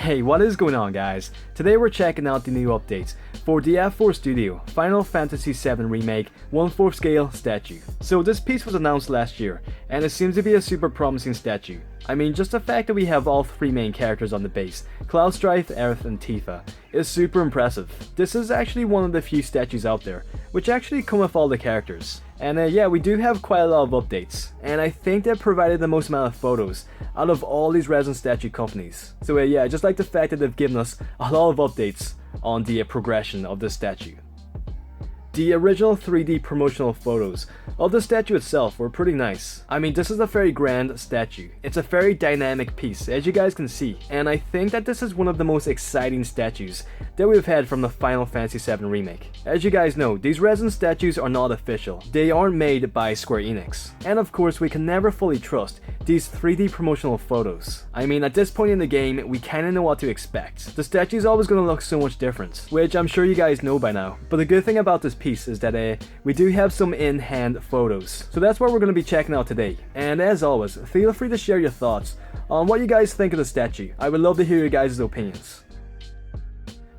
Hey, what is going on guys? Today we're checking out the new updates for the F4 Studio Final Fantasy VII Remake 1/4 Scale Statue. So this piece was announced last year, and it seems to be a super promising statue. I mean, just the fact that we have all three main characters on the base, Cloud, Strife, Aerith, and Tifa, is super impressive. This is actually one of the few statues out there, which actually come with all the characters. And yeah, we do have quite a lot of updates, and I think they've provided the most amount of photos out of all these resin statue companies. So yeah, I just like the fact that they've given us a lot of updates on the progression of this statue. The original 3D promotional photos of the statue itself were pretty nice. I mean, this is a very grand statue. It's a very dynamic piece, as you guys can see, and I think that this is one of the most exciting statues that we've had from the Final Fantasy VII Remake. As you guys know, these resin statues are not official. They aren't made by Square Enix. And of course, we can never fully trust these 3D promotional photos. I mean, at this point in the game, we kinda know what to expect. The statue is always gonna look so much different, which I'm sure you guys know by now. But the good thing about this piece is that we do have some in-hand photos. So that's what we're going to be checking out today. And as always, feel free to share your thoughts on what you guys think of the statue. I would love to hear your guys' opinions.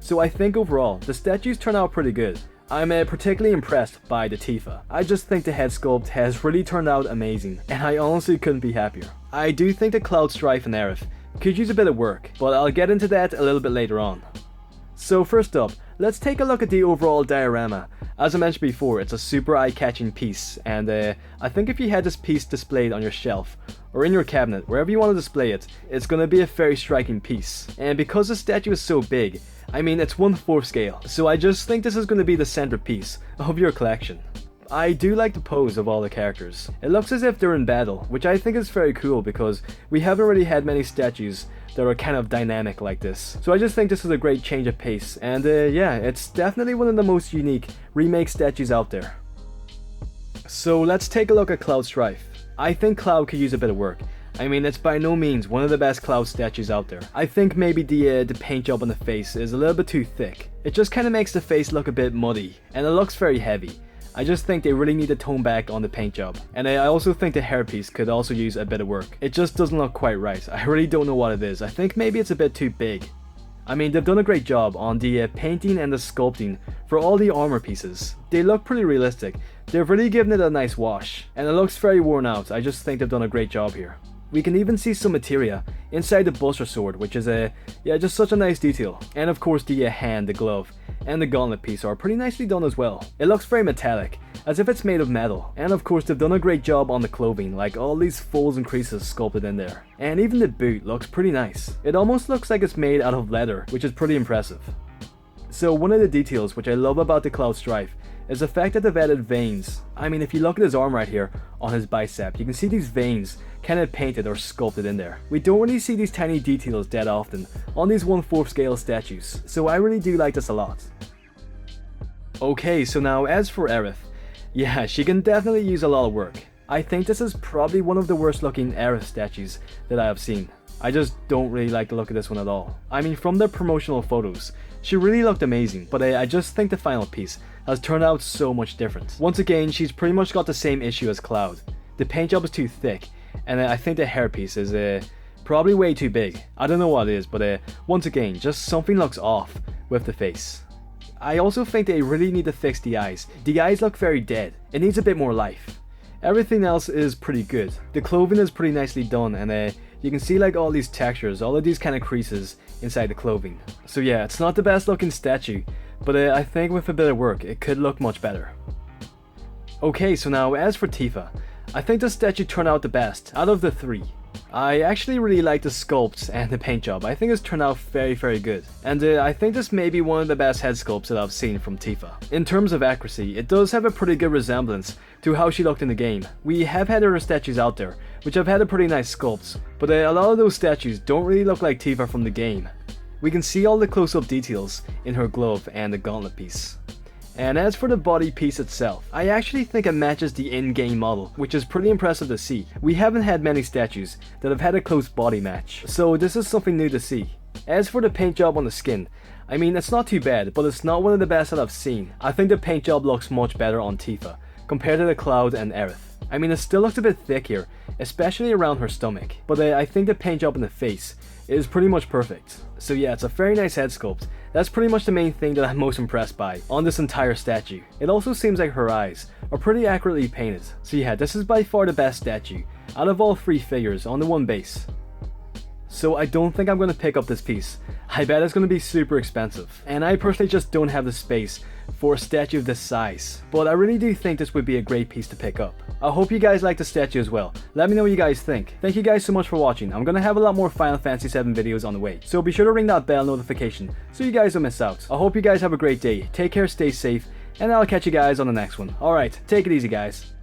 So I think overall, the statues turn out pretty good. I'm particularly impressed by the Tifa. I just think the head sculpt has really turned out amazing, and I honestly couldn't be happier. I do think the Cloud, Strife, and Aerith could use a bit of work, but I'll get into that a little bit later on. So first up, let's take a look at the overall diorama. As I mentioned before, it's a super eye-catching piece, and I think if you had this piece displayed on your shelf, or in your cabinet, wherever you want to display it, it's going to be a very striking piece. And because the statue is so big, I mean it's 1/4 scale, so I just think this is going to be the centerpiece of your collection. I do like the pose of all the characters. It looks as if they're in battle, which I think is very cool because we haven't really had many statues that are kind of dynamic like this. So I just think this is a great change of pace, and yeah, it's definitely one of the most unique remake statues out there. So let's take a look at Cloud Strife. I think Cloud could use a bit of work. I mean, it's by no means one of the best Cloud statues out there. I think maybe the paint job on the face is a little bit too thick. It just kind of makes the face look a bit muddy, and it looks very heavy. I just think they really need to tone back on the paint job. And I also think the hairpiece could also use a bit of work. It just doesn't look quite right. I really don't know what it is. I think maybe it's a bit too big. I mean, they've done a great job on the painting and the sculpting for all the armor pieces. They look pretty realistic. They've really given it a nice wash, and it looks very worn out. I just think they've done a great job here. We can even see some materia inside the Buster Sword, which is yeah, just such a nice detail. And of course the hand, the glove, and the gauntlet piece are pretty nicely done as well. It looks very metallic, as if it's made of metal. And of course they've done a great job on the clothing, like all these folds and creases sculpted in there. And even the boot looks pretty nice. It almost looks like it's made out of leather, which is pretty impressive. So one of the details which I love about the Cloud Strife is the fact that they've added veins. I mean, if you look at his arm right here on his bicep, you can see these veins kind of painted or sculpted in there. We don't really see these tiny details that often on these 1/4 scale statues, so I really do like this a lot. Okay, so now as for Aerith, yeah, she can definitely use a lot of work. I think this is probably one of the worst looking Aerith statues that I have seen. I just don't really like the look of this one at all. I mean, from the promotional photos, she really looked amazing, but I just think the final piece has turned out so much different. Once again, she's pretty much got the same issue as Cloud. The paint job is too thick, and I think the hairpiece is probably way too big. I don't know what it is, but once again, just something looks off with the face. I also think they really need to fix the eyes. The eyes look very dead. It needs a bit more life. Everything else is pretty good. The clothing is pretty nicely done, and you can see like all these textures, all of these kind of creases inside the clothing. So yeah, it's not the best looking statue, but I think with a bit of work, it could look much better. Okay, so now as for Tifa, I think the statue turned out the best out of the three. I actually really like the sculpts and the paint job. I think it's turned out very good. And I think this may be one of the best head sculpts that I've seen from Tifa. In terms of accuracy, it does have a pretty good resemblance to how she looked in the game. We have had other statues out there, which have had a pretty nice sculpts, but a lot of those statues don't really look like Tifa from the game. We can see all the close-up details in her glove and the gauntlet piece. And as for the body piece itself, I actually think it matches the in-game model, which is pretty impressive to see. We haven't had many statues that have had a close body match, so this is something new to see. As for the paint job on the skin, I mean, it's not too bad, but it's not one of the best that I've seen. I think the paint job looks much better on Tifa, compared to the Cloud and Aerith. I mean, it still looks a bit thick here, especially around her stomach, but I think the paint job on the face is pretty much perfect. So yeah, it's a very nice head sculpt. That's pretty much the main thing that I'm most impressed by on this entire statue. It also seems like her eyes are pretty accurately painted. So yeah, this is by far the best statue out of all 3 figures on the one base. So I don't think I'm going to pick up this piece. I bet it's going to be super expensive. And I personally just don't have the space for a statue of this size. But I really do think this would be a great piece to pick up. I hope you guys like the statue as well. Let me know what you guys think. Thank you guys so much for watching. I'm going to have a lot more Final Fantasy VII videos on the way. So be sure to ring that bell notification so you guys don't miss out. I hope you guys have a great day. Take care, stay safe, and I'll catch you guys on the next one. Alright, take it easy guys.